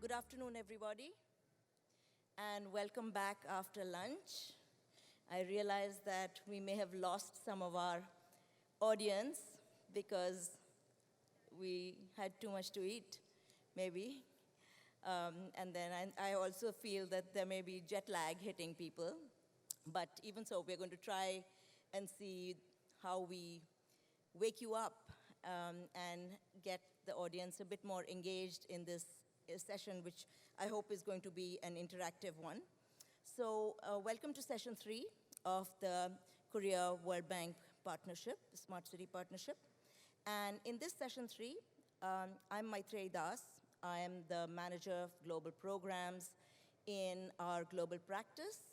Good afternoon, everybody, and welcome back after lunch. I realize that we may have lost some of our audience because we had too much to eat, maybe. And then I also feel that there may be jet lag hitting people. But even so, we're going to try and see how we wake you up and get the audience a bit more engaged in this session, which I hope is going to be an interactive one. So welcome to session 3 of the Korea World Bank Partnership, the Smart City Partnership. And in this session 3, I'm Maitreyi Das. I am the manager of global programs in our global practice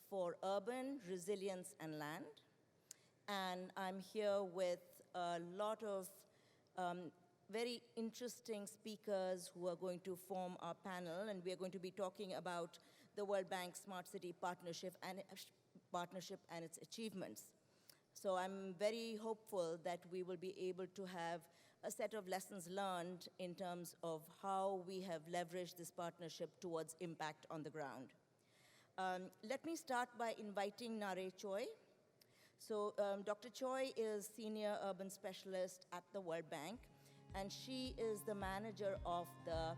for urban resilience and land. And I'm here with a lot of very interesting speakers who are going to form our panel, and we are going to be talking about the World Bank Smart City Partnership and its achievements. So I'm very hopeful that we will be able to have a set of lessons learned in terms of how we have leveraged this partnership towards impact on the ground. Let me start by inviting Nare Choi. So Dr. Choi is Senior Urban Specialist at the World Bank, and she is the manager of the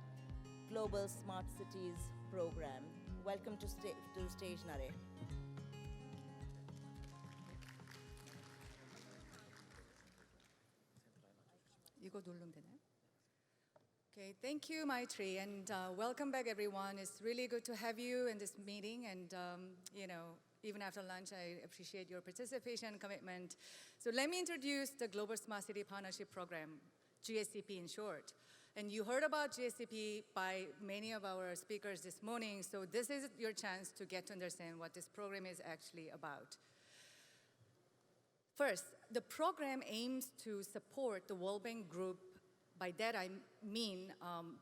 Global Smart Cities program. Welcome to the stage, Nare. 이거 누르면 되나요? Okay, thank you, Maitreyi, and welcome back, everyone. It's really good to have you in this meeting, and even after lunch, I appreciate your participation and commitment. So let me introduce the Global Smart City Partnership Program, GSCP in short. And you heard about GSCP by many of our speakers this morning, so this is your chance to get to understand what this program is actually about. First, the program aims to support the World Bank Group. By that I mean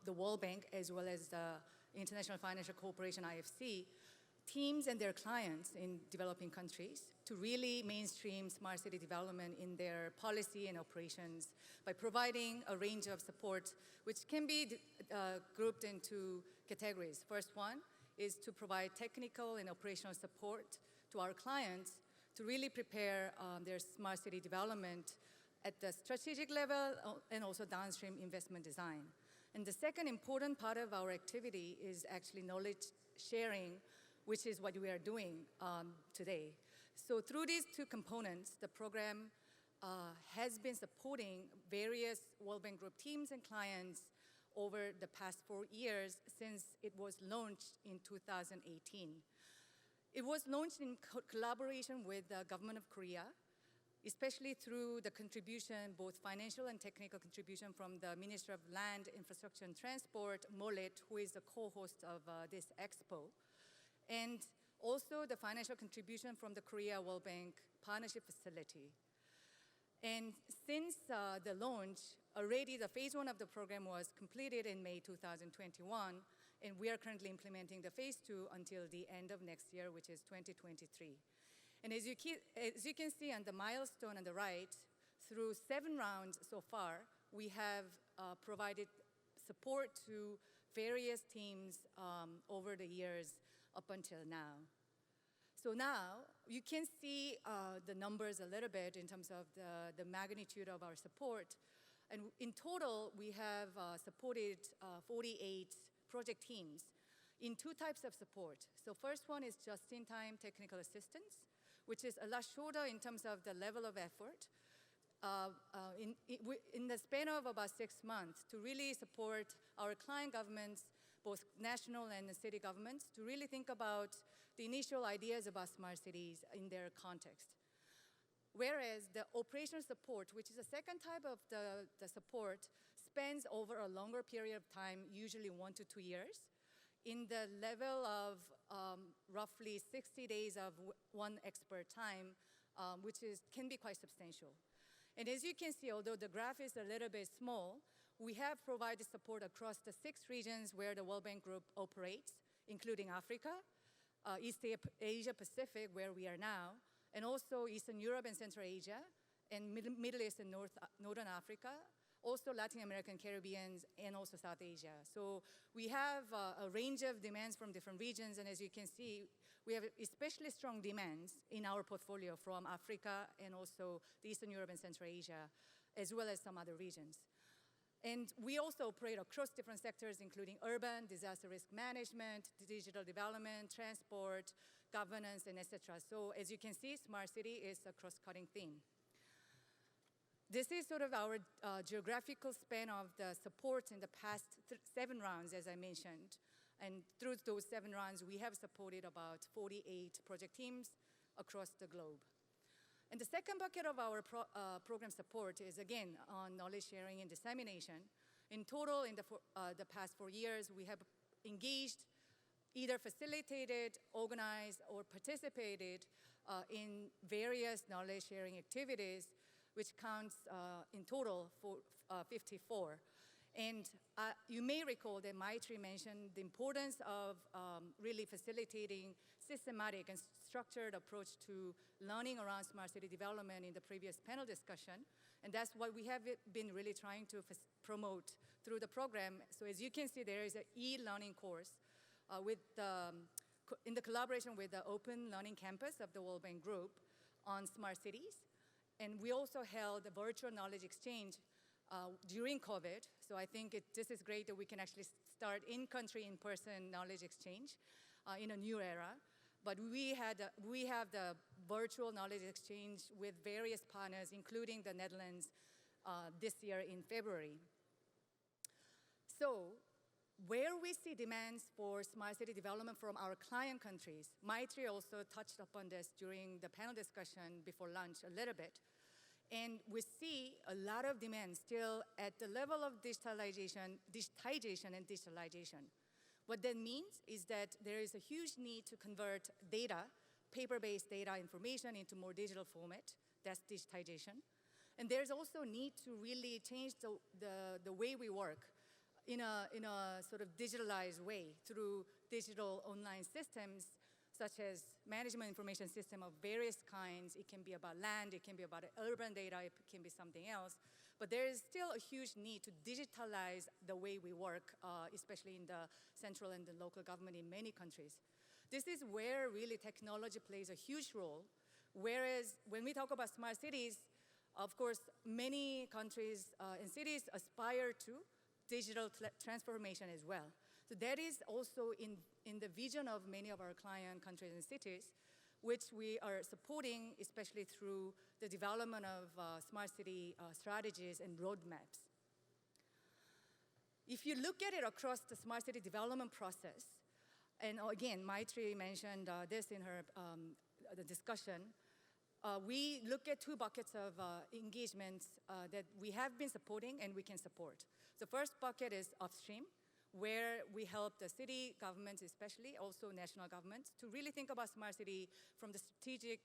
the World Bank as well as the International Financial Corporation, IFC, teams and their clients in developing countries to really mainstream smart city development in their policy and operations by providing a range of support, which can be grouped into categories. First one is to provide technical and operational support to our clients to really prepare their smart city development at the strategic level and also downstream investment design. And the second important part of our activity is actually knowledge sharing, which is what we are doing today. So through these two components, the program has been supporting various World Bank Group teams and clients over the past 4 years since it was launched in 2018. It was launched in collaboration with the government of Korea, especially through the contribution, both financial and technical contribution from the Minister of Land, Infrastructure and Transport, MOLIT, who is the co-host of this Expo, and also the financial contribution from the Korea World Bank Partnership Facility. And since the launch, already the phase 1 of the program was completed in May 2021, and we are currently implementing the phase 2 until the end of next year, which is 2023. And as you can see on the milestone on the right, through 7 rounds so far, we have provided support to various teams over the years up until now. So now you can see the numbers a little bit in terms of the magnitude of our support. And in total, we have supported 48 project teams in 2 types of support. So first one is just-in-time technical assistance, which is a lot shorter in terms of the level of effort. In the span of about 6 months to really support our client governments, both national and city governments, to really think about the initial ideas about smart cities in their context. Whereas the operational support, which is the second type of the support, spans over a longer period of time, usually 1 to 2 years, in the level of roughly 60 days of one expert time, which can be quite substantial. And as you can see, although the graph is a little bit small, we have provided support across the 6 regions where the World Bank Group operates, including Africa, East Asia Pacific, where we are now, and also Eastern Europe and Central Asia, and Middle East and Northern Africa, also Latin American, Caribbean, and also South Asia. So we have a range of demands from different regions, and as you can see, we have especially strong demands in our portfolio from Africa and also the Eastern Europe and Central Asia, as well as some other regions. And we also operate across different sectors, including urban, disaster risk management, digital development, transport, governance, and etc. So as you can see, smart city is a cross-cutting theme. This is sort of our geographical span of the support in the past 7 rounds, as I mentioned. And through those 7 rounds, we have supported about 48 project teams across the globe. And the second bucket of our program support is, again, on knowledge sharing and dissemination. In total, in the past 4 years, we have engaged, either facilitated, organized, or participated in various knowledge sharing activities, which counts in total for 54. And you may recall that Maitri mentioned the importance of really facilitating systematic and structured approach to learning around smart city development in the previous panel discussion. And that's what we have been really trying to promote through the program. So as you can see, there is an e-learning course in the collaboration with the Open Learning Campus of the World Bank Group on smart cities. And we also held a virtual knowledge exchange during COVID. So I think this is great that we can actually start in-country, in-person knowledge exchange in a new era. But we have the virtual knowledge exchange with various partners, including the Netherlands, this year in February. So where we see demands for smart city development from our client countries, Maitri also touched upon this during the panel discussion before lunch a little bit. And we see a lot of demand still at the level of digitization and digitalization. What that means is that there is a huge need to convert data, paper-based data information, into more digital format. That's digitization. And there's also a need to really change the way we work in a sort of digitalized way through digital online systems, such as management information system of various kinds. It can be about land, it can be about urban data, it can be something else. But there is still a huge need to digitalize the way we work, especially in the central and the local government in many countries. This is where really technology plays a huge role. Whereas when we talk about smart cities, of course, many countries and cities aspire to digital transformation as well. So that is also in the vision of many of our client countries and cities, which we are supporting, especially through the development of smart city strategies and roadmaps. If you look at it across the smart city development process, and again, Maitri mentioned this in her the discussion, we look at 2 buckets of engagements that we have been supporting and we can support. The first bucket is upstream, where we help the city governments, especially also national governments, to really think about smart city from the strategic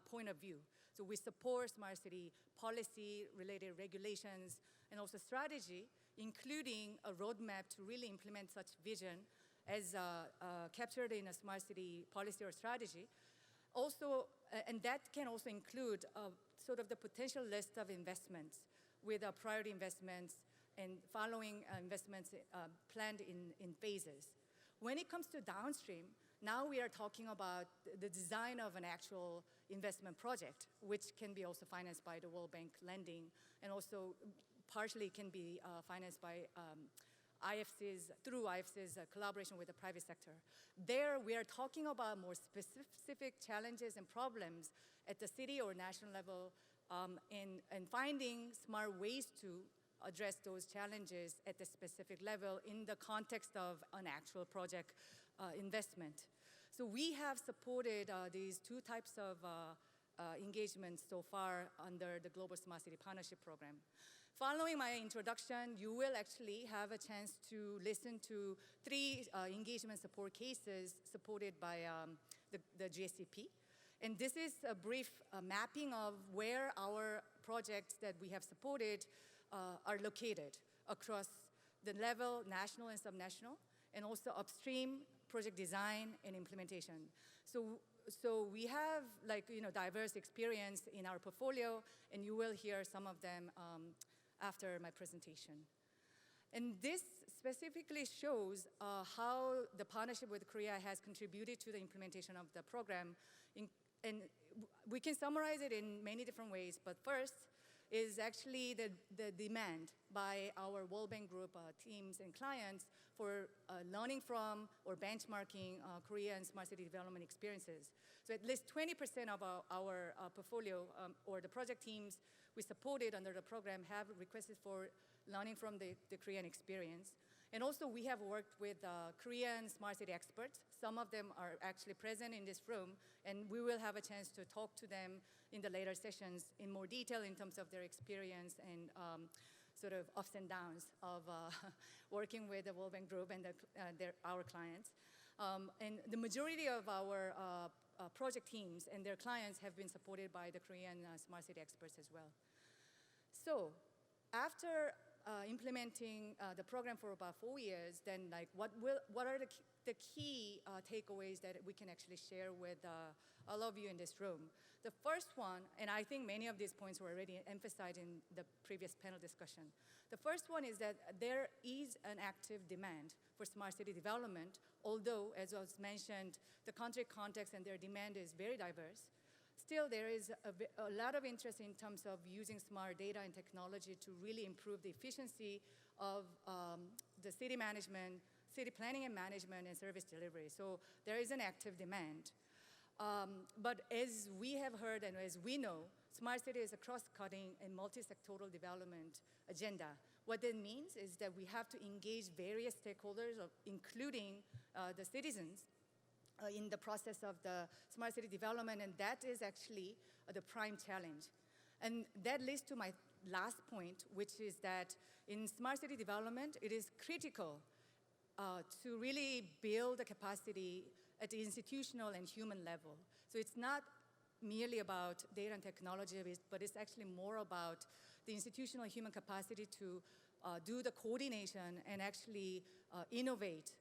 point of view. So we support smart city policy-related regulations and also strategy, including a roadmap to really implement such vision as captured in a smart city policy or strategy. Also, and that can also include sort of the potential list of investments with priority investments and following investments planned in phases. When it comes to downstream, now we are talking about the design of an actual investment project, which can be also financed by the World Bank lending, and also partially can be financed by IFC's, through IFC's collaboration with the private sector. There, we are talking about more specific challenges and problems at the city or national level, and finding smart ways to address those challenges at the specific level in the context of an actual project investment. So we have supported these 2 types of engagements so far under the Global Smart City Partnership Program. Following my introduction, you will actually have a chance to listen to 3 engagement support cases supported by the GSCP. And this is a brief mapping of where our projects that we have supported are located across the level, national and subnational, and also upstream project design and implementation. So we have diverse experience in our portfolio, and you will hear some of them after my presentation. And this specifically shows how the partnership with Korea has contributed to the implementation of the program. And we can summarize it in many different ways, but first is actually the demand by our World Bank Group teams and clients for learning from or benchmarking Korean smart city development experiences. So at least 20% of our portfolio or the project teams we supported under the program have requested for learning from the Korean experience. And also we have worked with Korean smart city experts. Some of them are actually present in this room, and we will have a chance to talk to them in the later sessions in more detail in terms of their experience and sort of ups and downs of working with the World Bank Group and our clients. And the majority of our project teams and their clients have been supported by the Korean smart city experts as well. So after implementing the program for about 4 years, then like what are the key takeaways that we can actually share with all of you in this room? The first one, and I think many of these points were already emphasized in the previous panel discussion. The first one is that there is an active demand for smart city development, although, as was mentioned, the country context and their demand is very diverse. Still, there is a lot of interest in terms of using smart data and technology to really improve the efficiency of the city management, city planning and management, and service delivery. So there is an active demand. But as we have heard and as we know, smart city is a cross-cutting and multi-sectoral development agenda. What that means is that we have to engage various stakeholders, including the citizens, in the process of the smart city development, and that is actually the prime challenge. And that leads to my last point, which is that in smart city development, it is critical to really build the capacity at the institutional and human level. So it's not merely about data and technology, but it's actually more about the institutional human capacity to do the coordination and actually innovate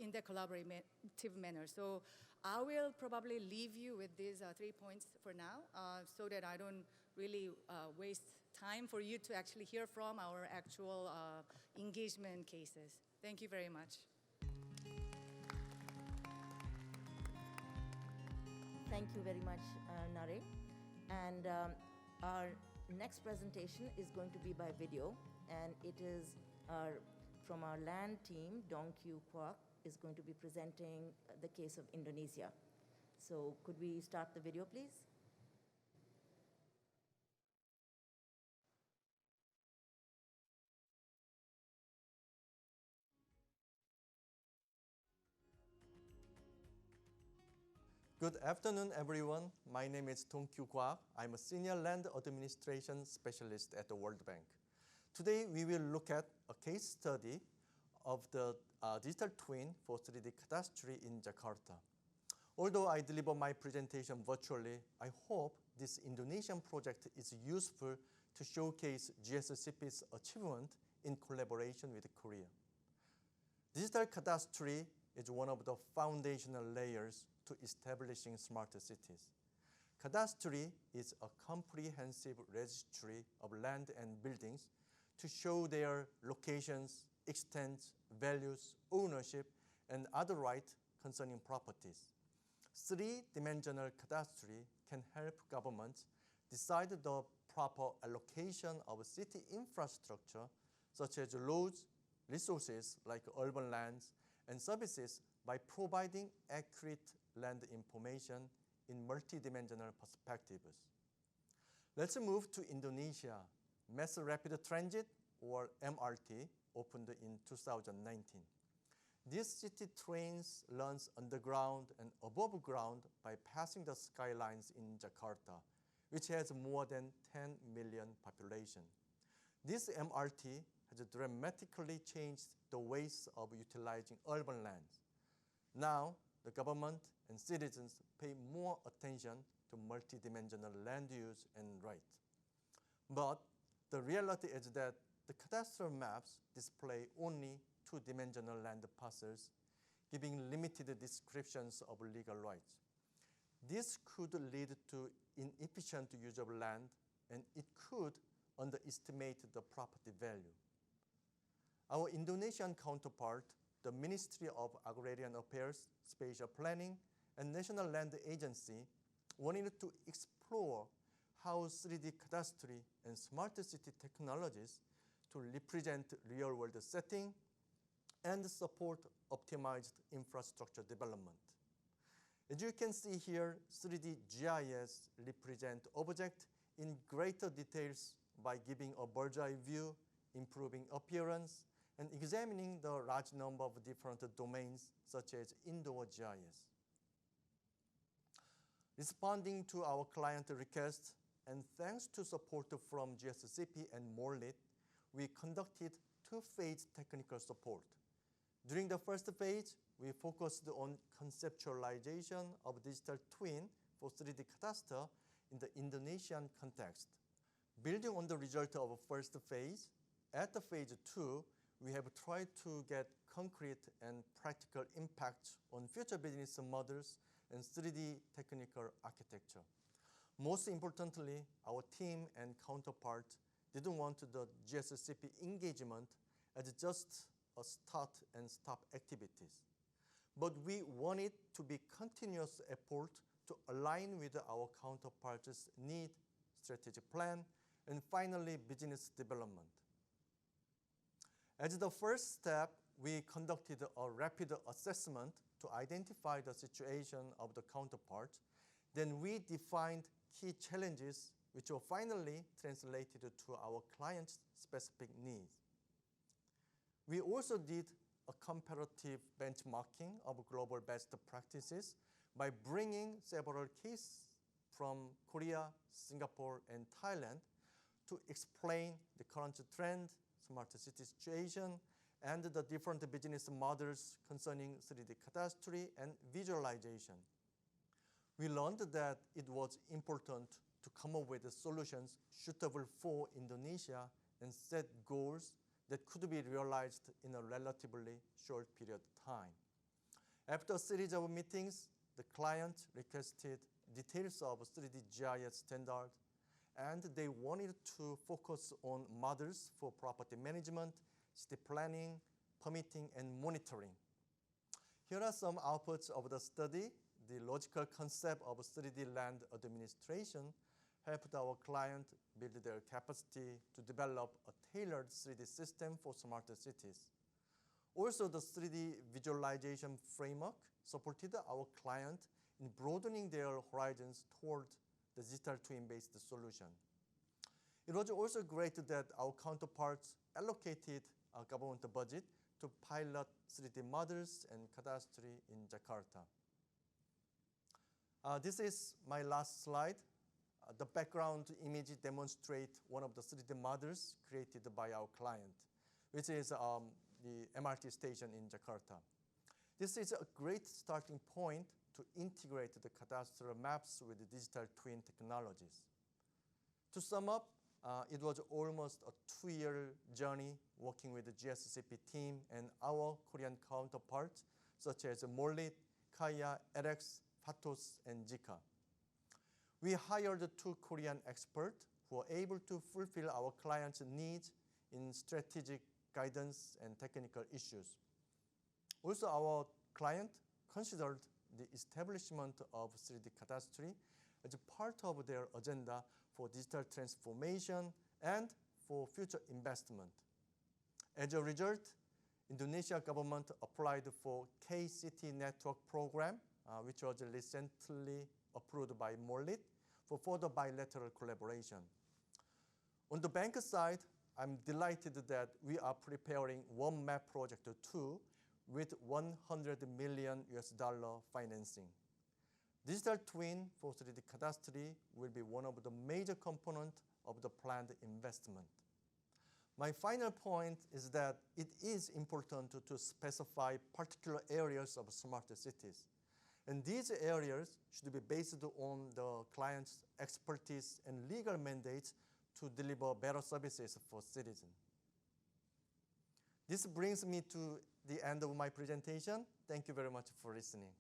in the collaborative manner. So I will probably leave you with these 3 points for now so that I don't really waste time for you to actually hear from our actual engagement cases. Thank you very much. Thank you very much, Nare. And our next presentation is going to be by video, and it is from our land team. Dong Kyu Kwak is going to be presenting the case of Indonesia. So could we start the video, please? Good afternoon, everyone. My name is Dong Kyu Kwak. I'm a senior land administration specialist at the World Bank. Today, we will look at a case study of the digital twin for 3D cadastry in Jakarta. Although I deliver my presentation virtually, I hope this Indonesian project is useful to showcase GSCP's achievement in collaboration with Korea. Digital cadastry is one of the foundational layers to establishing smarter cities. Cadastry is a comprehensive registry of land and buildings to show their locations, extent, values, ownership, and other rights concerning properties. Three-dimensional cadastry can help governments decide the proper allocation of city infrastructure, such as roads, resources like urban lands, and services by providing accurate land information in multidimensional perspectives. Let's move to Indonesia. Mass Rapid Transit, or MRT, opened in 2019. This city trains runs underground and above ground by passing the skylines in Jakarta, which has more than 10 million population. This MRT has dramatically changed the ways of utilizing urban lands. Now, the government and citizens pay more attention to multidimensional land use and rights. But the reality is that the cadastral maps display only two-dimensional land parcels, giving limited descriptions of legal rights. This could lead to inefficient use of land, and it could underestimate the property value. Our Indonesian counterpart, the Ministry of Agrarian Affairs, Spatial Planning, and National Land Agency, wanted to explore how 3D cadastry and smart city technologies to represent real-world setting and support optimized infrastructure development. As you can see here, 3D GIS represent object in greater details by giving a bird's eye view, improving appearance, and examining the large number of different domains such as indoor GIS. Responding to our client requests and thanks to support from WSCE and MOLIT, we conducted two-phase technical support. During the first phase, we focused on conceptualization of digital twin for 3D cadastre in the Indonesian context. Building on the result of first phase, at the phase 2, we have tried to get concrete and practical impact on future business models and 3D technical architecture. Most importantly, our team and counterpart didn't want the WSCE engagement as just a start and stop activities. But we want it to be continuous effort to align with our counterparts' need, strategic plan, and finally, business development. As the first step, we conducted a rapid assessment to identify the situation of the counterpart. Then we defined key challenges which were finally translated to our clients' specific needs. We also did a comparative benchmarking of global best practices by bringing several cases from Korea, Singapore, and Thailand to explain the current trend, smart city situation, and the different business models concerning 3D cadastry and visualization. We learned that it was important to come up with solutions suitable for Indonesia and set goals that could be realized in a relatively short period of time. After a series of meetings, the client requested details of 3D GIS standard, and they wanted to focus on models for property management, city planning, permitting, and monitoring. Here are some outputs of the study. The logical concept of 3D land administration helped our client build their capacity to develop a tailored 3D system for smarter cities. Also, the 3D visualization framework supported our client in broadening their horizons toward the digital twin-based solution. It was also great that our counterparts allocated a government budget to pilot 3D models and cadastry in Jakarta. This is my last slide. The background image demonstrates one of the 3D models created by our client, which is the MRT station in Jakarta. This is a great starting point to integrate the cadastral maps with the digital twin technologies. To sum up, it was almost a 2-year journey working with the WSCE team and our Korean counterparts, such as MOLIT, Kaya, Erex, Patos, and Jika. We hired 2 Korean experts who were able to fulfill our clients' needs in strategic guidance and technical issues. Also, our client considered the establishment of 3D cadastry as a part of their agenda for digital transformation and for future investment. As a result, Indonesia government applied for K-City Network Program, which was recently approved by MOLIT for further bilateral collaboration. On the bank side, I'm delighted that we are preparing One Map Project 2 with $100 million financing. Digital twin for 3D cadastry will be one of the major components of the planned investment. My final point is that it is important to specify particular areas of smarter cities. And these areas should be based on the client's expertise and legal mandates to deliver better services for citizens. This brings me to the end of my presentation. Thank you very much for listening.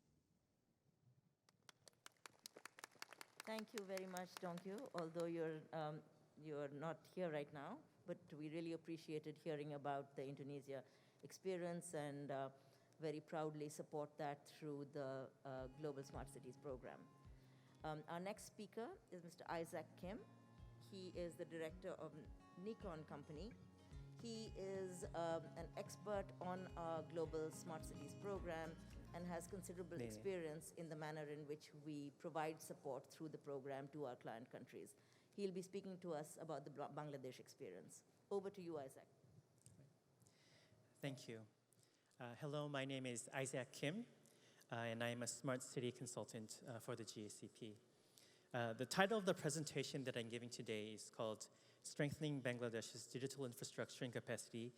Thank you very much, Dongkyu. Although your you're not here right now, but we really appreciated hearing about the Indonesia experience and very proudly support that through the Global Smart Cities program. Our next speaker is Mr. Isaac Kim. He is the director of Nikon Company. He is an expert on our Global Smart Cities program and has considerable experience in the manner in which we provide support through the program to our client countries. He'll be speaking to us about the Bangladesh experience. Over to you, Isaac. Thank you. Hello, my name is Isaac Kim, and I'm a smart city consultant for the GSCP. The title of the presentation that I'm giving today is called Strengthening Bangladesh's Digital Infrastructure and Capacity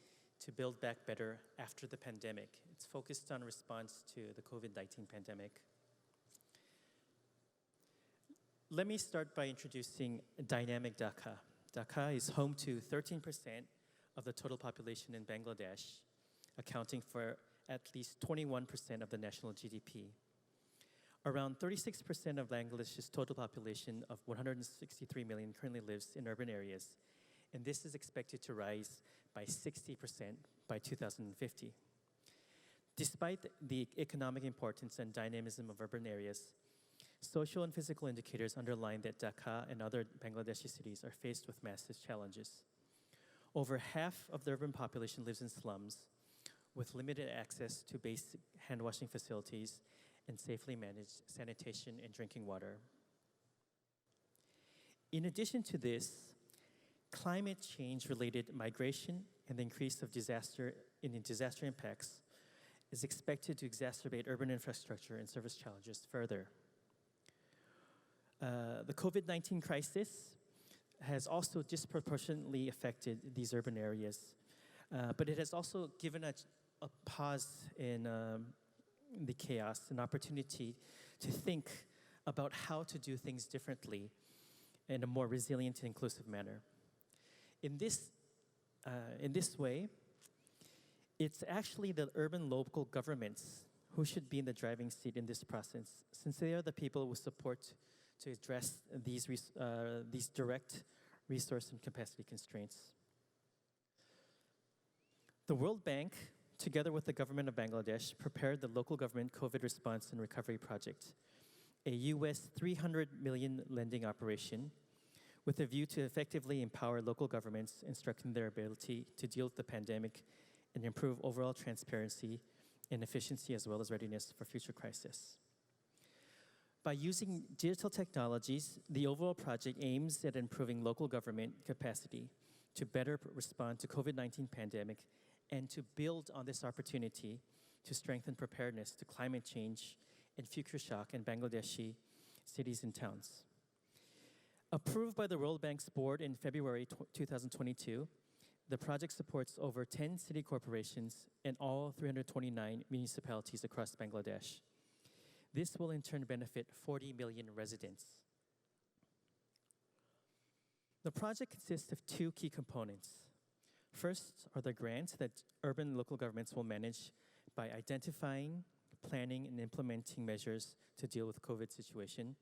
to Build Back Better After the Pandemic. It's focused on response to the COVID-19 pandemic. Let me start by introducing dynamic Dhaka. Dhaka is home to 13% of the total population in Bangladesh, accounting for at least 21% of the national GDP. Around 36% of Bangladesh's total population of 163 million currently lives in urban areas, and this is expected to rise by 60% by 2050. Despite the economic importance and dynamism of urban areas, social and physical indicators underline that Dhaka and other Bangladeshi cities are faced with massive challenges. Over half of the urban population lives in slums, with limited access to basic hand-washing facilities and safely managed sanitation and drinking water. In addition to this, climate change-related migration and the increase of disaster impacts is expected to exacerbate urban infrastructure and service challenges further. The COVID-19 crisis has also disproportionately affected these urban areas, but it has also given a pause in the chaos, an opportunity to think about how to do things differently in a more resilient and inclusive manner. In this way, it's actually the urban local governments who should be in the driving seat in this process, since they are the people who support to address these direct resource and capacity constraints. The World Bank, together with the government of Bangladesh, prepared the Local Government COVID Response and Recovery Project, a US $300 million lending operation with a view to effectively empower local governments and strengthen their ability to deal with the pandemic and improve overall transparency and efficiency as well as readiness for future crisis. By using digital technologies, the overall project aims at improving local government capacity to better respond to COVID-19 pandemic and to build on this opportunity to strengthen preparedness to climate change and future shock in Bangladeshi cities and towns. Approved by the World Bank's board in February 2022, the project supports over 10 city corporations and all 329 municipalities across Bangladesh. This will in turn benefit 40 million residents. The project consists of two key components. First are the grants that urban local governments will manage by identifying, planning, and implementing measures to deal with COVID situation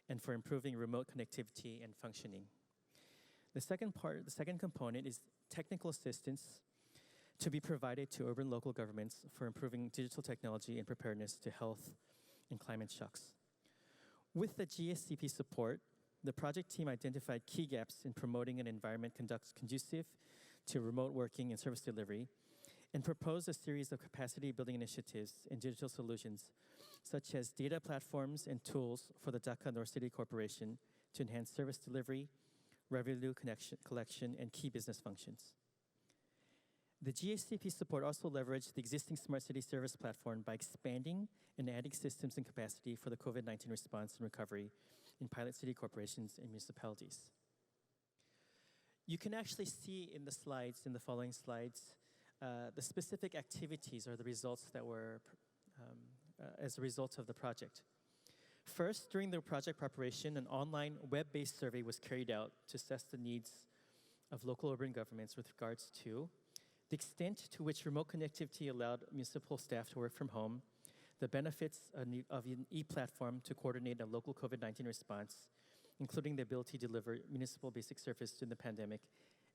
and for improving remote connectivity and functioning. The second component is technical assistance to be provided to urban local governments for improving digital technology and preparedness to health and climate shocks. With the GSCP support, the project team identified key gaps in promoting an environment conducive to remote working and service delivery, and proposed a series of capacity building initiatives and digital solutions, such as data platforms and tools for the Dhaka North City Corporation to enhance service delivery, revenue collection, and key business functions. The GSCP support also leveraged the existing Smart City service platform by expanding and adding systems and capacity for the COVID-19 response and recovery in pilot city corporations and municipalities. You can actually see in the slides, in the following slides, the specific activities or the results that were as a result of the project. First, during the project preparation, an online web-based survey was carried out to assess the needs of local urban governments with regards to the extent to which remote connectivity allowed municipal staff to work from home, the benefits of an e-platform to coordinate a local COVID-19 response, including the ability to deliver municipal basic service during the pandemic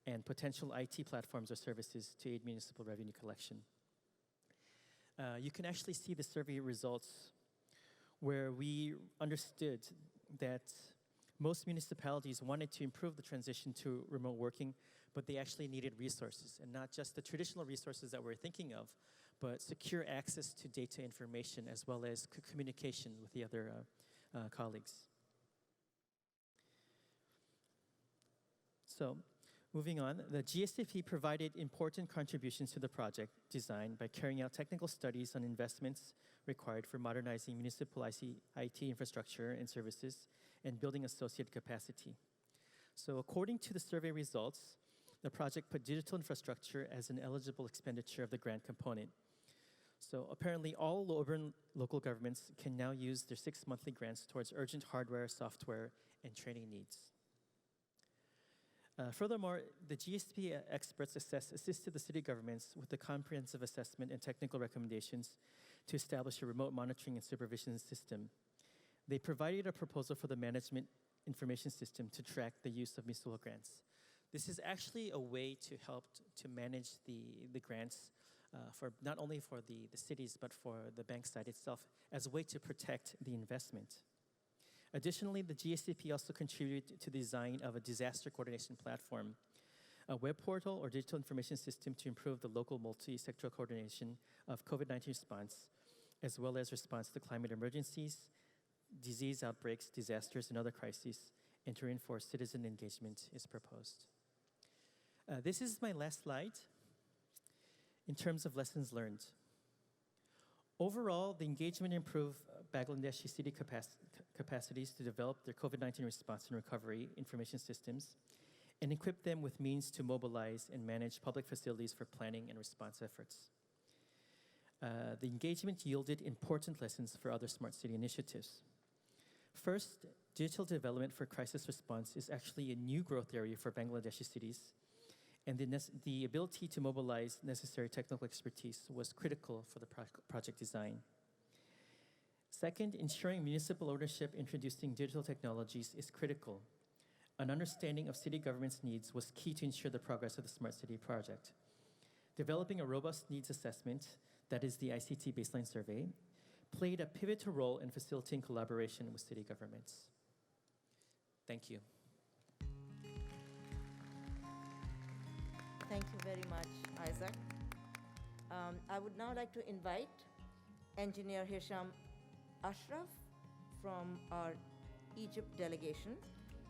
and potential IT platforms or services to aid municipal revenue collection. You can actually see the survey results where we understood that most municipalities wanted to improve the transition to remote working, but they actually needed resources, and not just the traditional resources that we're thinking of, but secure access to data information as well as communication with the other colleagues. So, moving on, the GSCP provided important contributions to the project design by carrying out technical studies on investments required for modernizing municipal IT infrastructure and services and building associated capacity. So according to the survey results, the project put digital infrastructure as an eligible expenditure of the grant component. So apparently all urban local governments can now use their 6 monthly grants towards urgent hardware, software, and training needs. Furthermore, the GSP experts assisted the city governments with the comprehensive assessment and technical recommendations to establish a remote monitoring and supervision system. They provided a proposal for the management information system to track the use of municipal grants. This is actually a way to help to manage the grants for not only for the cities, but for the bank side itself, as a way to protect the investment. Additionally, the GSCP also contributed to the design of a disaster coordination platform, a web portal or digital information system to improve the local multi-sectoral coordination of COVID-19 response, as well as response to climate emergencies, disease outbreaks, disasters, and other crises, and to reinforce citizen engagement is proposed. This is my last slide in terms of lessons learned. Overall, the engagement improved Bangladeshi city capacities to develop their COVID-19 response and recovery information systems and equip them with means to mobilize and manage public facilities for planning and response efforts. The engagement yielded important lessons for other smart city initiatives. First, digital development for crisis response is actually a new growth area for Bangladeshi cities, and the ability to mobilize necessary technical expertise was critical for the project design. Second, ensuring municipal ownership introducing digital technologies is critical. An understanding of city government's needs was key to ensure the progress of the Smart City project. Developing a robust needs assessment, that is the ICT baseline survey, played a pivotal role in facilitating collaboration with city governments. Thank you. Thank you very much, Isaac. I would now like to invite Engineer Hisham Ashraf from our Egypt delegation.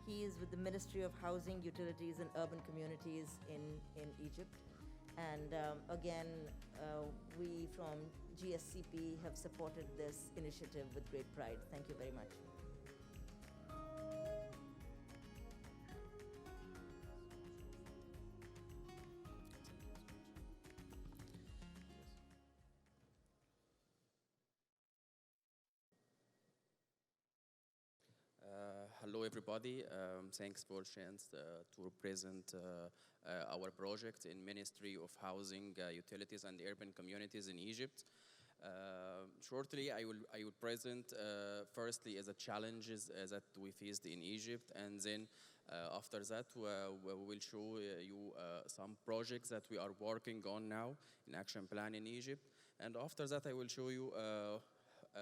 He is with the Ministry of Housing, Utilities, and Urban Communities in Egypt. And again, we from GSCP have supported this initiative with great pride. Thank you very much. Hello, everybody. Thanks for the chance to present our project in Ministry of Housing, Utilities, and Urban Communities in Egypt. Shortly, I will present firstly as the challenges that we faced in Egypt, and then after that we will show you some projects that we are working on now in action plan in Egypt, and after that I will show you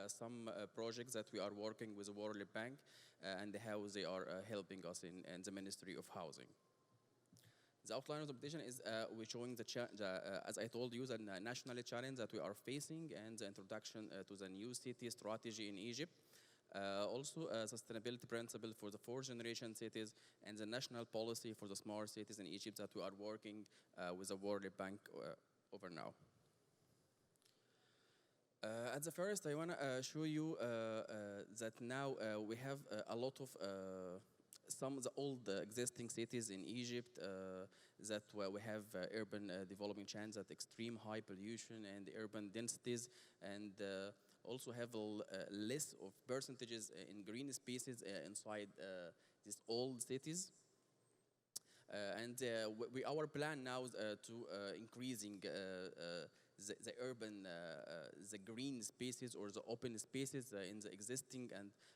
some projects that we are working with the World Bank and how they are helping us in the Ministry of Housing. The outline of the presentation is we're showing as I told you, the national challenge that we are facing and the introduction to the new city strategy in Egypt. Also, sustainability principle for the fourth generation cities and the national policy for the smart cities in Egypt that we are working with the World Bank over now. At the first, I want to show you that now we have a lot of some of the old existing cities in Egypt that we have urban development challenge at extreme high pollution and urban densities, and also have less of percentages in green spaces inside these old cities. And our plan now is to increasing the urban, the green spaces or the open spaces in the existing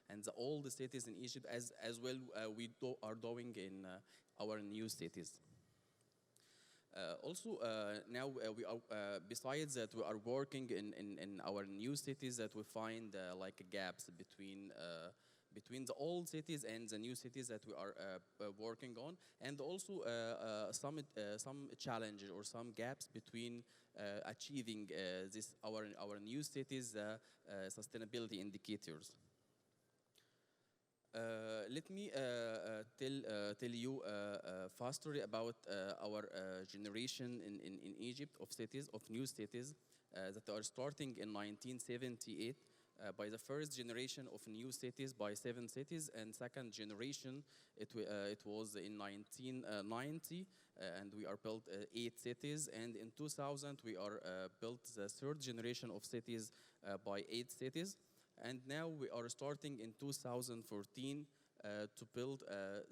and the old cities in Egypt, as well we are doing in our new cities. Also, now we are, besides that, we are working in our new cities that we find like gaps between the old cities and the new cities that we are working on, and also some challenges or some gaps between achieving our new cities sustainability indicators. Let me tell you a fast story about our generation in Egypt of cities, of new cities that are starting in 1978 by the first generation of new cities by 7 cities, and second generation it was in 1990 and we are built 8 cities, and in 2000 we are built the third generation of cities by 8 cities. And now we are starting in 2014 to build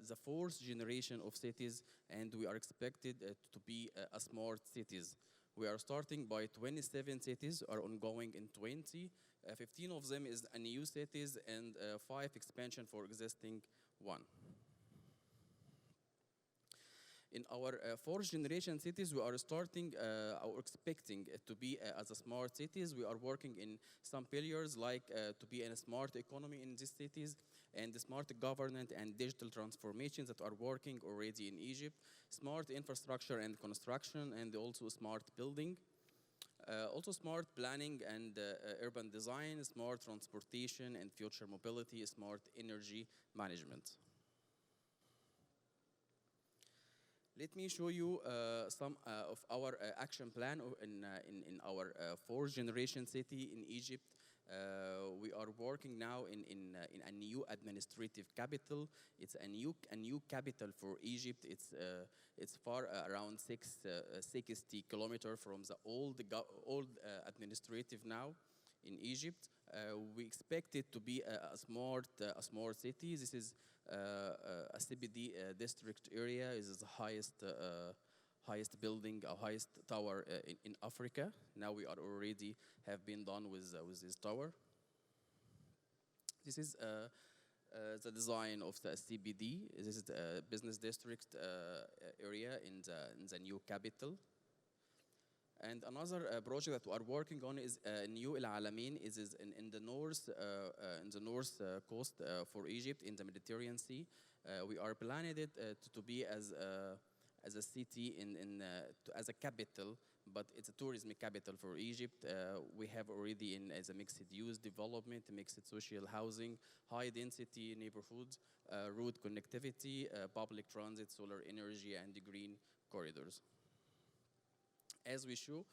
the fourth generation of cities, and we are expected to be a smart cities. We are starting by 27 cities, are ongoing in 20. 15 of them is a new cities and 5 expansion for existing one. In our fourth generation cities, we are starting or expecting to be as a smart cities. We are working in some pillars like to be in a smart economy in these cities, and the smart governance and digital transformations that are working already in Egypt, smart infrastructure and construction, and also smart building. Also smart planning and urban design, smart transportation and future mobility, smart energy management. Let me show you some of our action plan in our fourth generation city in Egypt. We are working now in a new administrative capital. It's a new capital for Egypt. It's far around 60 kilometers from the old administrative now in Egypt. We expect it to be a smart city. This is a CBD district area. Is the highest building, highest tower in Africa. Now we are already have been done with this tower. This is the design of the CBD. This is the business district area in the new capital. And another project that we are working on is New El Alamein. Is in the north coast for Egypt in the Mediterranean Sea. We are planning it to be as a city as a capital, but it's a tourism capital for Egypt. We have already as a mixed use development, mixed social housing, high density neighborhoods, road connectivity, public transit, solar energy, and green corridors. As we show,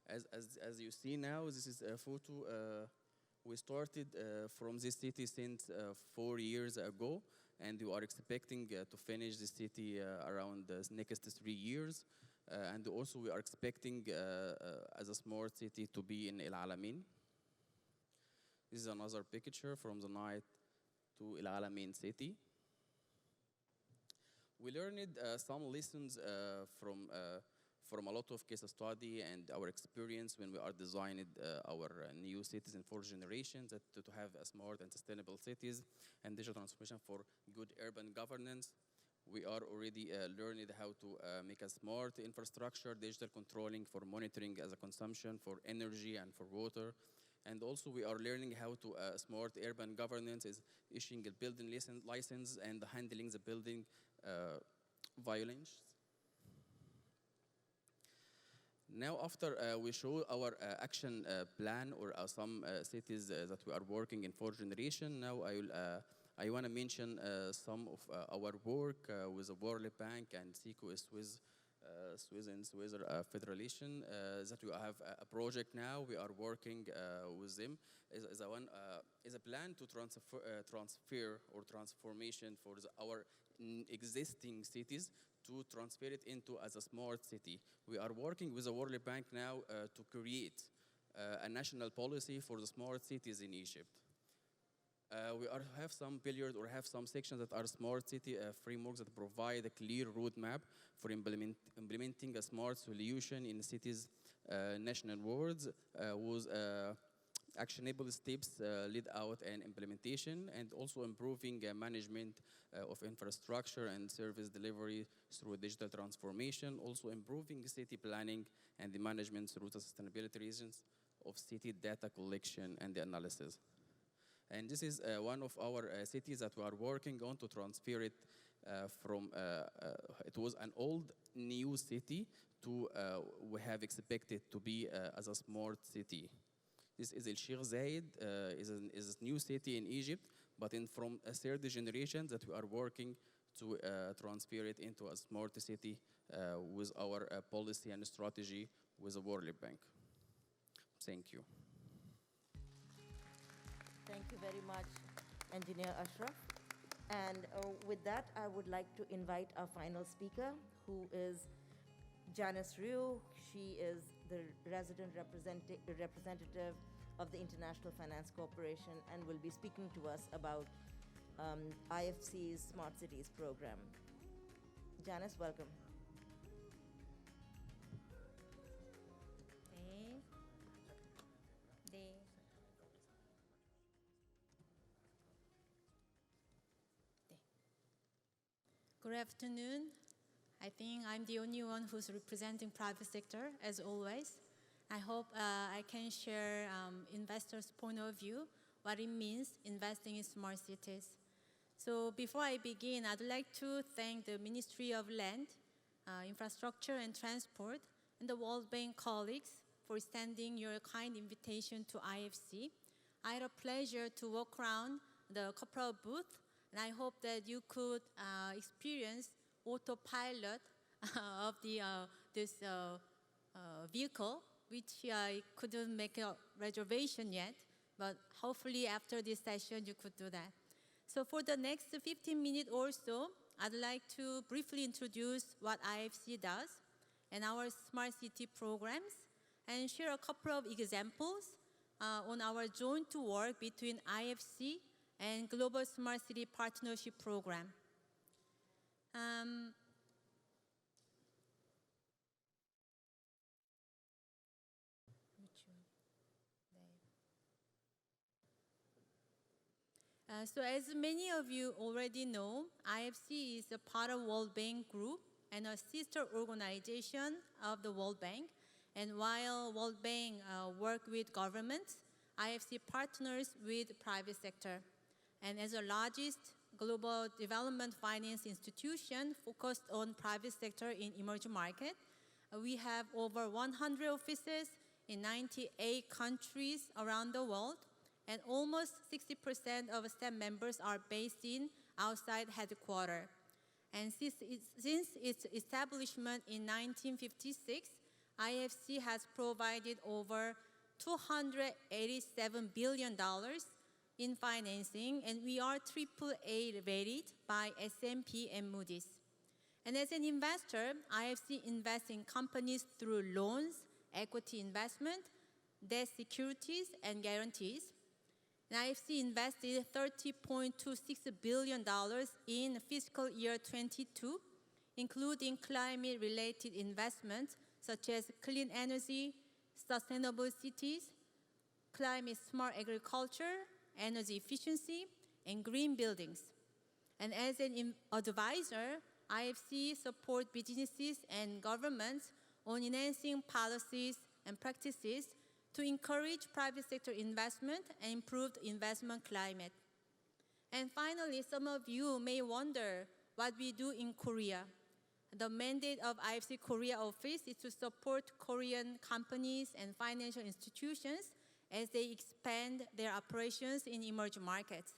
as you see now, this is a photo. We started from this city since 4 years ago, and we are expecting to finish the city around the next 3 years. And also we are expecting as a smart city to be in El Alamein. This is another picture from the night to El Alamein city. We learned some lessons from a lot of case study and our experience when we are designing our new cities in fourth generation, that to have a smart and sustainable cities and digital transformation for good urban governance. We are already learning how to make a smart infrastructure, digital controlling for monitoring as a consumption for energy and for water. And also we are learning how to smart urban governance is issuing a building license and handling the building violations. Now, after we show our action plan or some cities that we are working in fourth generation, now I want to mention some of our work with the World Bank and SECO Swiss and Swiss Federation that we have a project now. We are working with them. Is a plan to transfer or transformation for our existing cities to transfer it into as a smart city. We are working with the World Bank now to create a national policy for the smart cities in Egypt. We have some pillars or have some sections that are smart city frameworks that provide a clear roadmap for implementing a smart solution in cities national words was actionable steps laid out and implementation, and also improving management of infrastructure and service delivery through digital transformation, also improving city planning and the management through the sustainability reasons of city data collection and the analysis. And this is one of our cities that we are working on to transfer it from, it was an old new city to we have expected to be as a smart city. This is El Sheikh Zayed, is a new city in Egypt, but from a third generation that we are working to transfer it into a smart city with our policy and strategy with the World Bank. Thank you. Thank you very much, Engineer Ashraf. And with that, I would like to invite our final speaker, who is Janice Ryu. She is the resident representative of the International Finance Corporation and will be speaking to us about IFC's Smart Cities program. Janice, welcome. Good afternoon. I think I'm the only one who's representing private sector, as always. I hope I can share investors' point of view, what it means investing in smart cities. So before I begin, I'd like to thank the Ministry of Land, Infrastructure and Transport, and the World Bank colleagues for extending your kind invitation to IFC. I had a pleasure to walk around the corporate booth, and I hope that you could experience autopilot of this vehicle, which I couldn't make a reservation yet, but hopefully after this session you could do that. So for the next 15 minutes or so, I'd like to briefly introduce what IFC does and our smart city programs, and share a couple of examples on our joint work between IFC and Global Smart City Partnership Program. So as many of you already know, IFC is a part of World Bank Group and a sister organization of the World Bank. And while World Bank work with governments, IFC partners with private sector. And as the largest global development finance institution focused on private sector in emerging markets, we have over 100 offices in 98 countries around the world, and almost 60% of staff members are based in outside headquarters. And since its establishment in 1956, IFC has provided over $287 billion in financing, and we are AAA rated by S&P and Moody's. And as an investor, IFC invests in companies through loans, equity investment, debt securities, and guarantees. And IFC invested $30.26 billion in fiscal year 22, including climate-related investments such as clean energy, sustainable cities, climate-smart agriculture, energy efficiency, and green buildings. And as an advisor, IFC supports businesses and governments on enhancing policies and practices to encourage private sector investment and improve the investment climate. And finally, some of you may wonder what we do in Korea. The mandate of IFC Korea office is to support Korean companies and financial institutions as they expand their operations in emerging markets.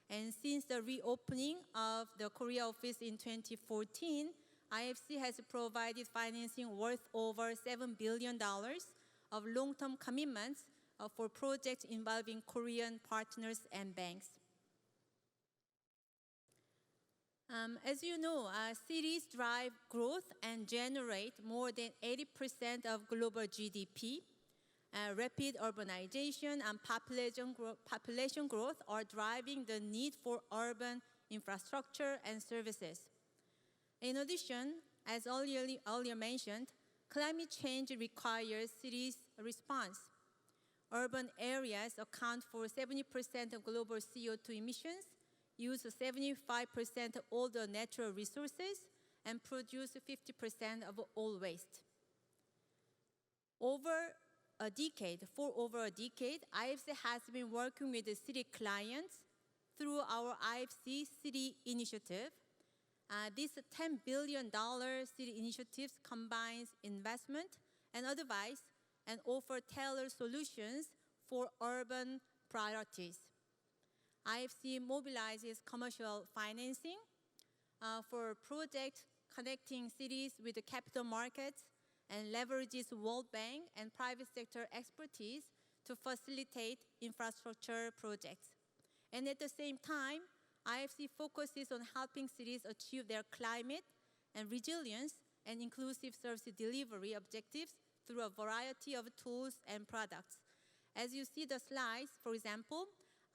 And since the reopening of the Korea office in 2014, IFC has provided financing worth over $7 billion of long-term commitments for projects involving Korean partners and banks. As you know, cities drive growth and generate more than 80% of global GDP. Rapid urbanization and population growth are driving the need for urban infrastructure and services. In addition, as earlier mentioned, climate change requires cities' response. Urban areas account for 70% of global CO2 emissions, use 75% of all the natural resources, and produce 50% of all waste. For over a decade, IFC has been working with the city clients through our IFC City Initiative. This $10 billion city initiative combines investment and advice and offer tailored solutions for urban priorities. IFC mobilizes commercial financing for projects connecting cities with the capital markets and leverages World Bank and private sector expertise to facilitate infrastructure projects. And at the same time, IFC focuses on helping cities achieve their climate and resilience and inclusive service delivery objectives through a variety of tools and products. As you see the slides, for example,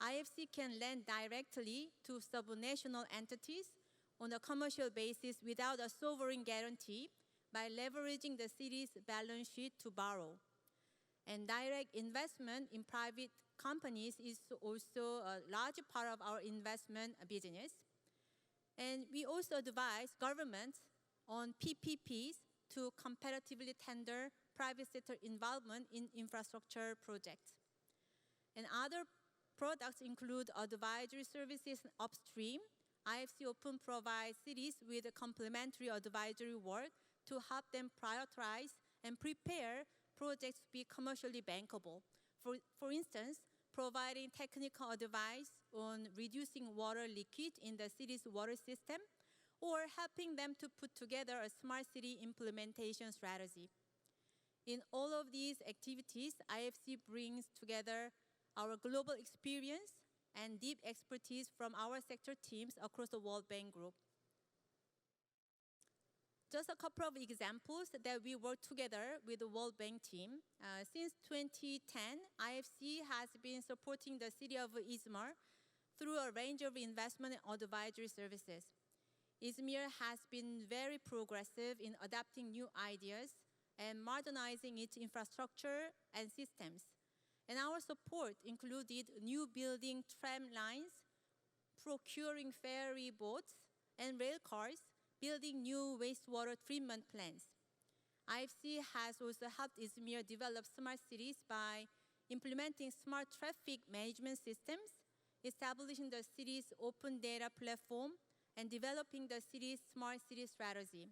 IFC can lend directly to subnational entities on a commercial basis without a sovereign guarantee by leveraging the city's balance sheet to borrow. And direct investment in private companies is also a large part of our investment business. And we also advise governments on PPPs to competitively tender private sector involvement in infrastructure projects. And other products include advisory services upstream. IFC often provides cities with complementary advisory work to help them prioritize and prepare projects to be commercially bankable. For instance, providing technical advice on reducing water leakage in the city's water system, or helping them to put together a smart city implementation strategy. In all of these activities, IFC brings together our global experience and deep expertise from our sector teams across the World Bank Group. Just a couple of examples that we work together with the World Bank team. Since 2010, IFC has been supporting the city of Izmir through a range of investment and advisory services. Izmir has been very progressive in adopting new ideas and modernizing its infrastructure and systems. And our support included new building tram lines, procuring ferry boats and rail cars, building new wastewater treatment plants. IFC has also helped Izmir develop smart cities by implementing smart traffic management systems, establishing the city's open data platform, and developing the city's smart city strategy.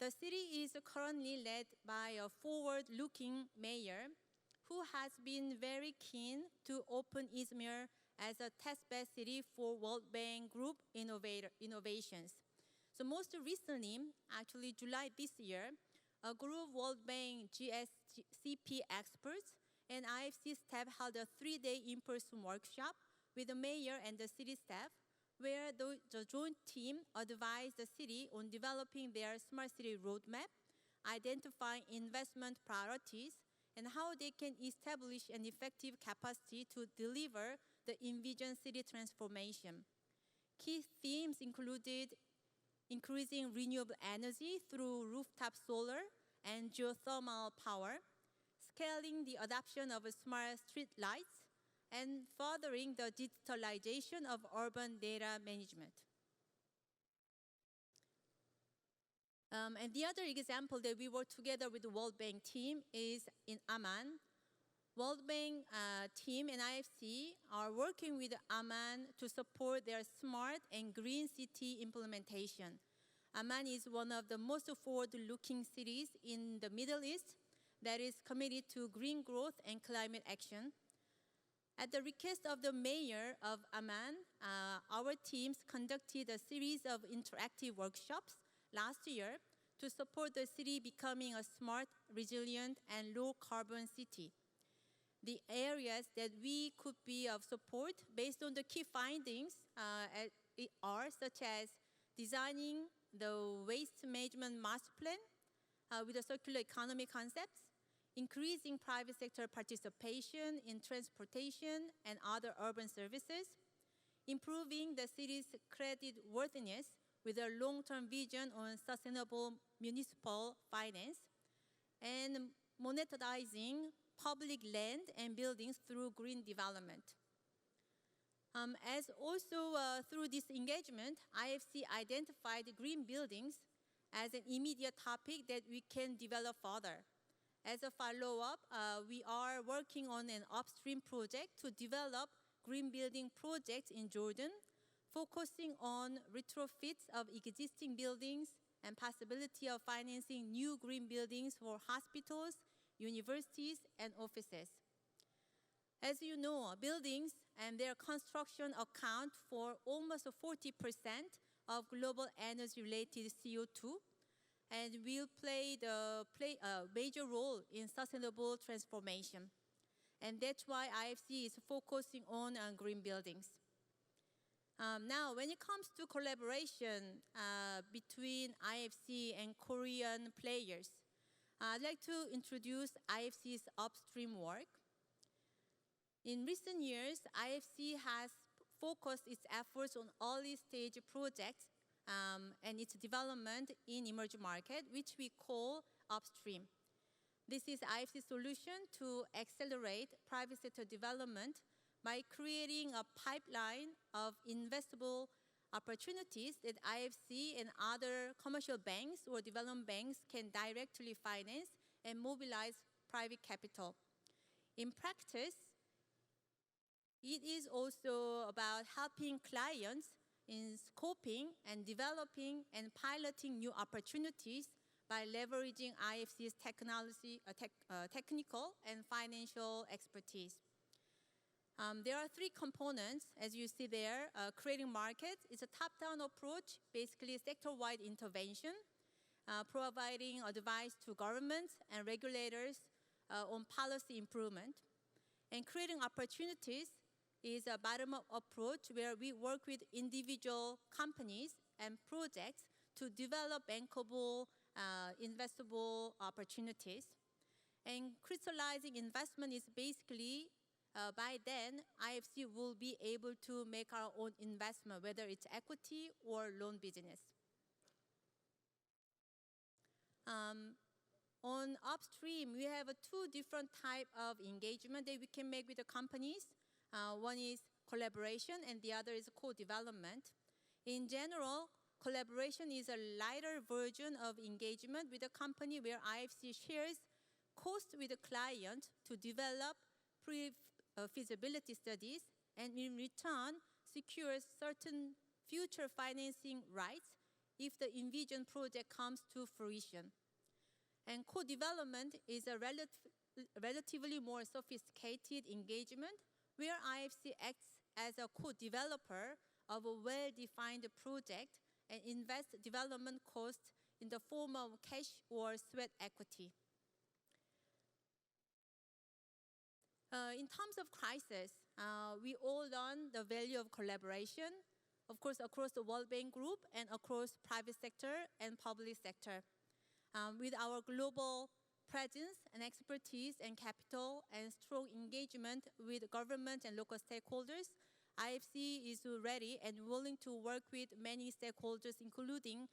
The city is currently led by a forward-looking mayor who has been very keen to open Izmir as a testbed city for World Bank Group innovations. So most recently, actually July this year, a group of World Bank GSCP experts and IFC staff held a 3-day in-person workshop with the mayor and the city staff, where the joint team advised the city on developing their smart city roadmap, identifying investment priorities, and how they can establish an effective capacity to deliver the envisioned city transformation. Key themes included increasing renewable energy through rooftop solar and geothermal power, scaling the adoption of smart street lights, and furthering the digitalization of urban data management. And the other example that we work together with the World Bank team is in Amman. World Bank team and IFC are working with Amman to support their smart and green city implementation. Amman is one of the most forward-looking cities in the Middle East that is committed to green growth and climate action. At the request of the mayor of Amman, our teams conducted a series of interactive workshops last year to support the city becoming a smart, resilient, and low-carbon city. The areas that we could be of support based on the key findings are such as designing the waste management master plan with a circular economy concepts, increasing private sector participation in transportation and other urban services, improving the city's credit worthiness with a long-term vision on sustainable municipal finance, and monetizing public land and buildings through green development. As also through this engagement, IFC identified green buildings as an immediate topic that we can develop further. As a follow-up, we are working on an upstream project to develop green building projects in Jordan, focusing on retrofits of existing buildings and possibility of financing new green buildings for hospitals, universities, and offices. As you know, buildings and their construction account for almost 40% of global energy-related CO2 and will play a major role in sustainable transformation. And that's why IFC is focusing on green buildings. Now, when it comes to collaboration between IFC and Korean players, I'd like to introduce IFC's upstream work. In recent years, IFC has focused its efforts on early-stage projects and its development in emerging markets, which we call upstream. This is IFC's solution to accelerate private sector development by creating a pipeline of investable opportunities that IFC and other commercial banks or development banks can directly finance and mobilize private capital. In practice, it is also about helping clients in scoping and developing and piloting new opportunities by leveraging IFC's technical and financial expertise. There are three components, as you see there. Creating markets is a top-down approach, basically sector-wide intervention, providing advice to governments and regulators on policy improvement. And creating opportunities is a bottom-up approach where we work with individual companies and projects to develop bankable, investable opportunities. And crystallizing investment is basically, by then, IFC will be able to make our own investment, whether it's equity or loan business. On upstream, we have two different types of engagement that we can make with the companies. One is collaboration and the other is co-development. In general, collaboration is a lighter version of engagement with a company where IFC shares costs with the client to develop feasibility studies and in return secures certain future financing rights if the envisioned project comes to fruition. And co-development is a relatively more sophisticated engagement where IFC acts as a co-developer of a well-defined project and invests development costs in the form of cash or sweat equity. In terms of crisis, we all learn the value of collaboration, of course, across the World Bank Group and across private sector and public sector. With our global presence and expertise and capital and strong engagement with government and local stakeholders, IFC is ready and willing to work with many stakeholders, including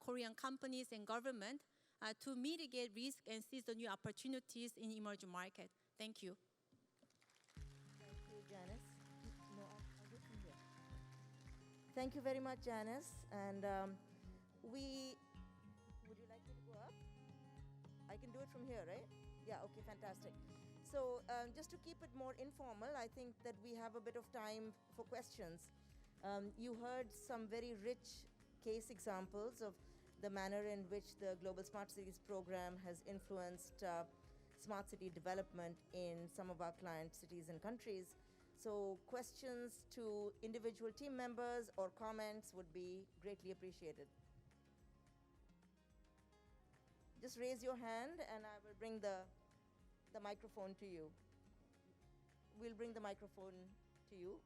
Korean companies and government, to mitigate risk and seize the new opportunities in emerging markets. Thank you. Thank you, Janice. No, I'll go from here. Thank you very much, Janice. And would you like me to go up? I can do it from here, right? Yeah, okay, fantastic. So just to keep it more informal, I think that we have a bit of time for questions. You heard some very rich case examples of the manner in which the Global Smart Cities program has influenced smart city development in some of our client cities and countries. So questions to individual team members or comments would be greatly appreciated. Just raise your hand and I will bring the microphone to you. We'll bring the microphone to you.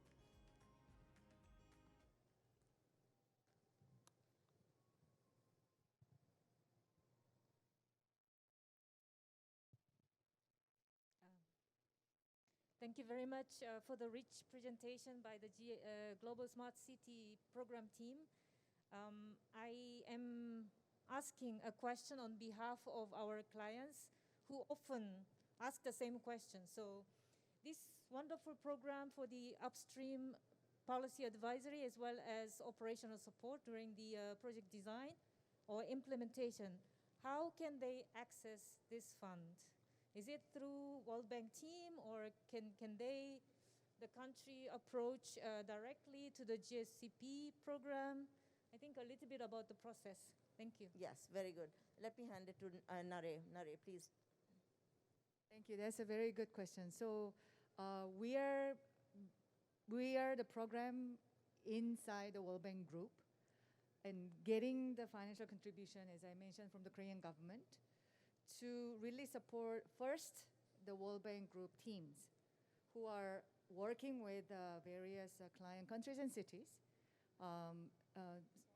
Thank you very much for the rich presentation by the Global Smart City program team. I am asking a question on behalf of our clients who often ask the same question. So this wonderful program for the upstream policy advisory as well as operational support during the project design or implementation, how can they access this fund? Is it through World Bank team, or can the country approach directly to the GSCP program? I think a little bit about the process. Thank you. Yes, very good. Let me hand it to Nare. Nare, please. Thank you. That's a very good question. So we are the program inside the World Bank Group, and getting the financial contribution, as I mentioned, from the Korean government to really support first the World Bank Group teams who are working with various client countries and cities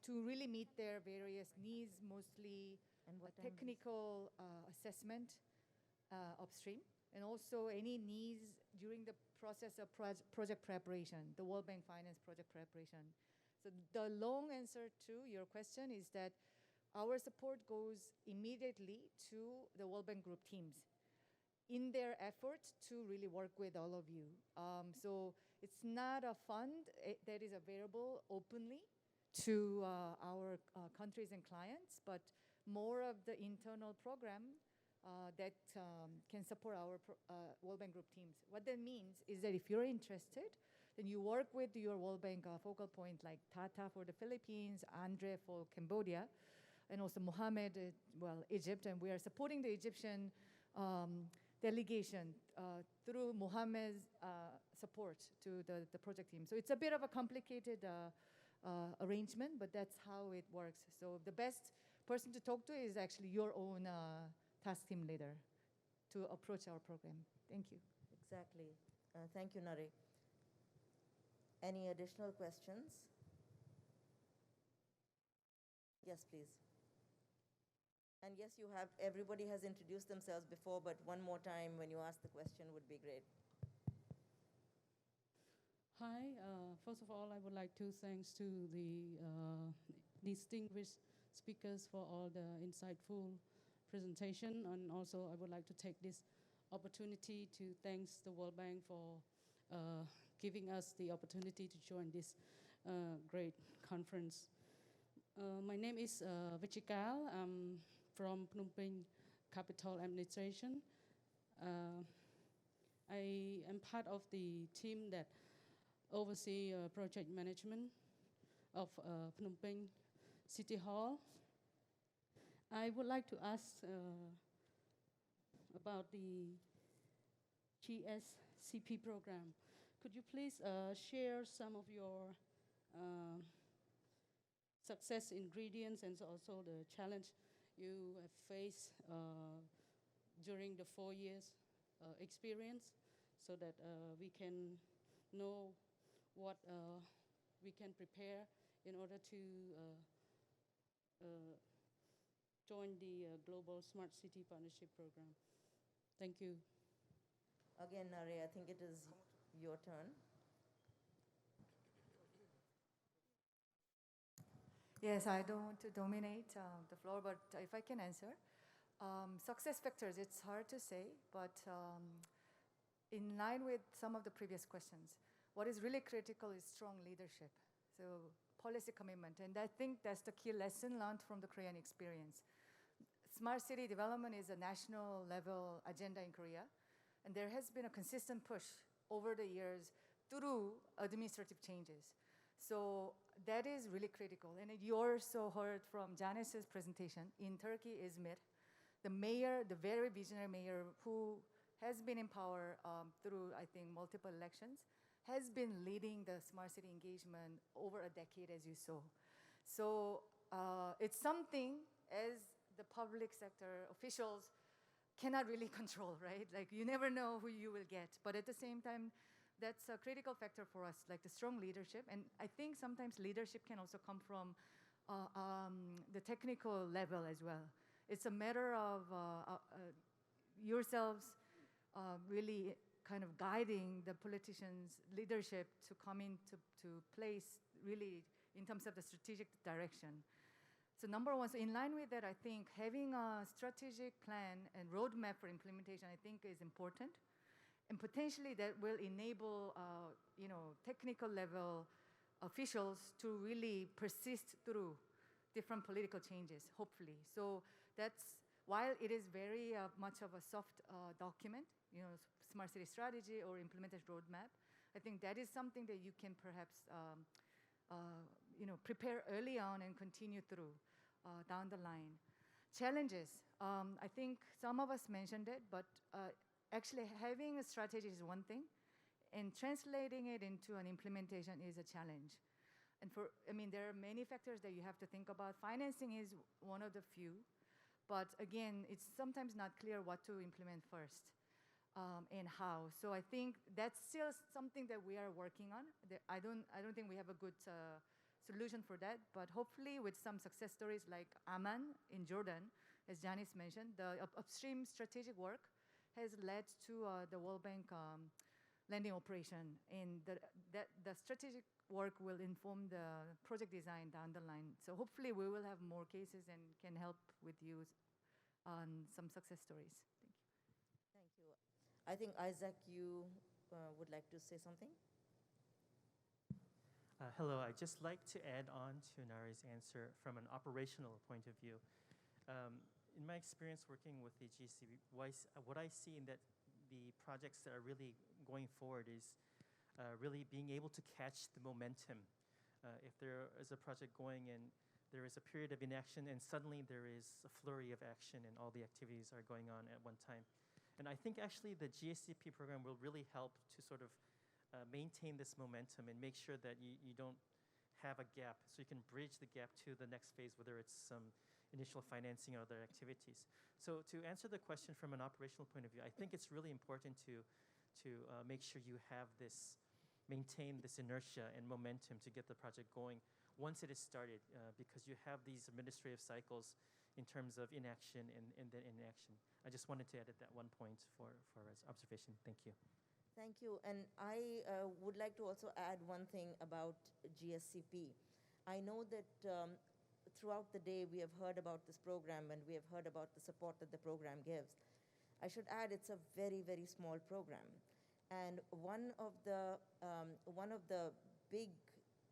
to really meet their various needs, mostly And what technical assessment upstream, and also any needs during the process of project preparation, the World Bank Finance project preparation. So the long answer to your question is that our support goes immediately to the World Bank Group teams in their effort to really work with all of you. So it's not a fund that is available openly to our countries and clients, but more of the internal program that can support our World Bank Group teams. What that means is that if you're interested, then you work with your World Bank focal point like Tata for the Philippines, Andre for Cambodia, and also Mohammed, Egypt, and we are supporting the Egyptian delegation through Mohammed's support to the project team. So it's a bit of a complicated arrangement, but that's how it works. So the best person to talk to is actually your own task team leader to approach our program. Thank you. Exactly. Thank you, Nare. Any additional questions? Yes, please. And yes, everybody has introduced themselves before, but one more time when you ask the question would be great. Hi, first of all, I would like to thanks to the distinguished speakers for all the insightful presentation, and also I would like to take this opportunity to thanks the World Bank for giving us the opportunity to join this great conference. My name is Vichikal. I'm from Phnom Penh Capital Administration. I am part of the team that oversee project management of Phnom Penh City Hall. I would like to ask about the GSCP program. Could you please share some of your success ingredients and also the challenge you have faced during the 4 years experience, so that we can know what we can prepare in order to join the Global Smart City Partnership Program. Thank you. Again, Nare, I think it is your turn. Yes, I don't want to dominate the floor, but if I can answer. Success factors, it's hard to say, but in line with some of the previous questions, what is really critical is strong leadership. So policy commitment, and I think that's the key lesson learned from the Korean experience. Smart city development is a national level agenda in Korea, and there has been a consistent push over the years through administrative changes. So that is really critical. And you also heard from Janice's presentation in Turkey, Izmir, the mayor, the very visionary mayor who has been in power through, I think, multiple elections, has been leading the smart city engagement over a decade, as you saw. So it's something as the public sector officials cannot really control, right? Like you never know who you will get. But at the same time, that's a critical factor for us, like the strong leadership. And I think sometimes leadership can also come from the technical level as well. It's a matter of yourselves really kind of guiding the politicians' leadership to come into place really in terms of the strategic direction. So number one, so in line with that, I think having a strategic plan and roadmap for implementation, I think is important. And potentially that will enable, technical level officials to really persist through different political changes, hopefully. So that's, while it is very much of a soft document, smart city strategy or implementation roadmap, I think that is something that you can perhaps prepare early on and continue through down the line. Challenges, I think some of us mentioned it, but actually having a strategy is one thing, and translating it into an implementation is a challenge. And there are many factors that you have to think about. Financing is one of the few, but again, it's sometimes not clear what to implement first. And how. So I think that's still something that we are working on. I don't think we have a good solution for that, but hopefully with some success stories like Amman in Jordan, as Janice mentioned, the upstream strategic work has led to the World Bank lending operation, and the strategic work will inform the project design down the line. So hopefully we will have more cases and can help with you on some success stories. Thank you. Thank you. I think, Isaac, you would like to say something? Hello, I'd just like to add on to Nari's answer from an operational point of view. In my experience working with the GCB, what I see in that the projects that are really going forward is really being able to catch the momentum. If there is a project going and there is a period of inaction and suddenly there is a flurry of action and all the activities are going on at one time. And I think actually the GSCP program will really help to sort of maintain this momentum and make sure that you don't have a gap, so you can bridge the gap to the next phase, whether it's some initial financing or other activities. So to answer the question from an operational point of view, I think it's really important to make sure you have this, maintain this inertia and momentum to get the project going once it is started, because you have these administrative cycles in terms of inaction and then inaction. I just wanted to add that one point for observation. Thank you. Thank you. And I would like to also add one thing about GSCP. I know that throughout the day we have heard about this program and we have heard about the support that the program gives. I should add it's a very, very small program. And one of the big,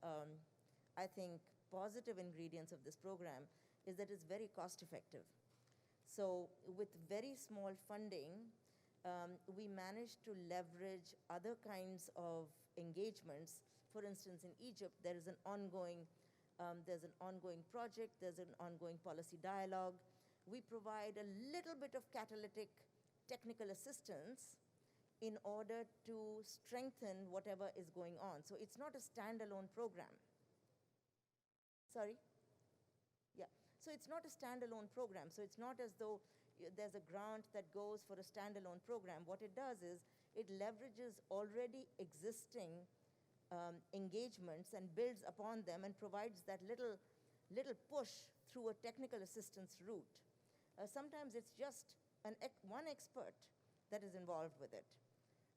I think, positive ingredients of this program is that it's very cost effective. So with very small funding, we managed to leverage other kinds of engagements. For instance, in Egypt, there's an ongoing project, there's an ongoing policy dialogue. We provide a little bit of catalytic technical assistance in order to strengthen whatever is going on. So it's not a standalone program. Sorry? Yeah. So it's not a standalone program. So it's not as though there's a grant that goes for a standalone program. What it does is it leverages already existing engagements and builds upon them and provides that little push through a technical assistance route. Sometimes it's just one expert that is involved with it.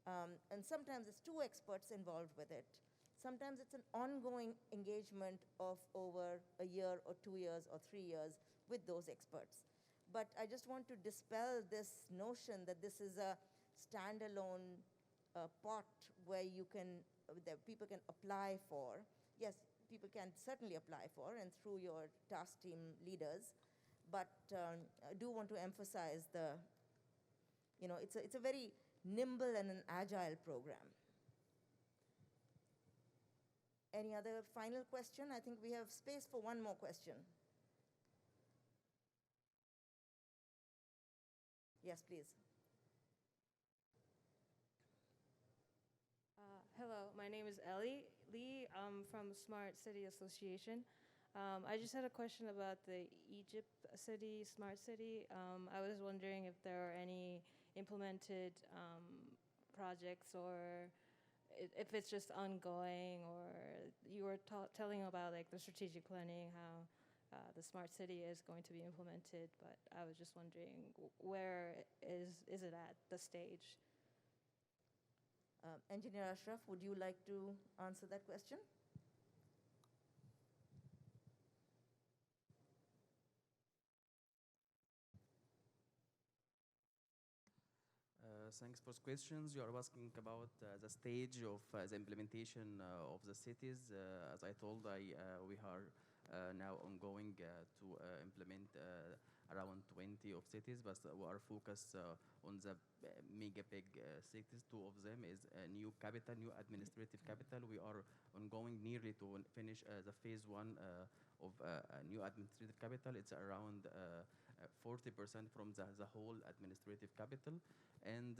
And sometimes it's two experts involved with it. Sometimes it's an ongoing engagement of over a year or 2 years or 3 years with those experts. But I just want to dispel this notion that this is a standalone pot where that people can apply for. Yes, people can certainly apply for and through your task team leaders. But I do want to emphasize it's a very nimble and an agile program. Any other final question? I think we have space for one more question. Yes, please. Hello, my name is Ellie Lee. I'm from Smart City Association. I just had a question about the Egypt city, Smart City. I was wondering if there are any implemented projects or if it's just ongoing, or you were telling about like the strategic planning, how the smart city is going to be implemented, but I was just wondering where is it at the stage? Engineer Ashraf, would you like to answer that question? Thanks for questions. You are asking about the stage of the implementation of the cities. As I told, we are now ongoing to implement around 20 of cities, but we are focused on the mega big cities. Two of them is new capital, new administrative capital. We are ongoing nearly to finish the phase one of new administrative capital. It's around 40% from the whole administrative capital. And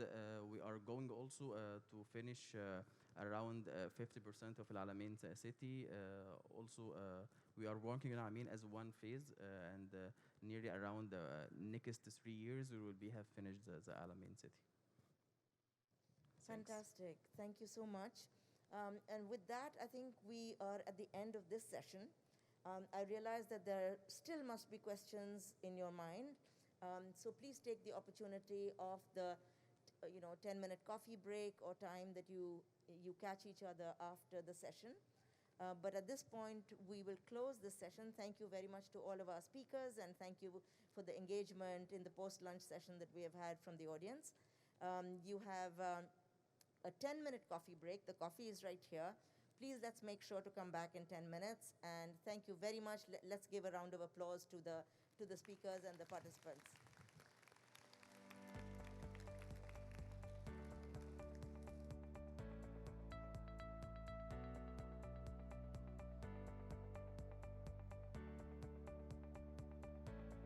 we are going also to finish around 50% of Al Alamein city. Also, we are working on Al Alamein as one phase, and nearly around the next 3 years, we will have finished the Al Alamein city. Thanks. Fantastic. Thank you so much. And with that, I think we are at the end of this session. I realize that there still must be questions in your mind. So please take the opportunity of the 10-minute coffee break or time that you catch each other after the session. But at this point, we will close this session. Thank you very much to all of our speakers, and thank you for the engagement in the post-lunch session that we have had from the audience. You have a 10-minute coffee break. The coffee is right here. Please, let's make sure to come back in 10 minutes. And thank you very much. Let's give a round of applause to the speakers and the participants.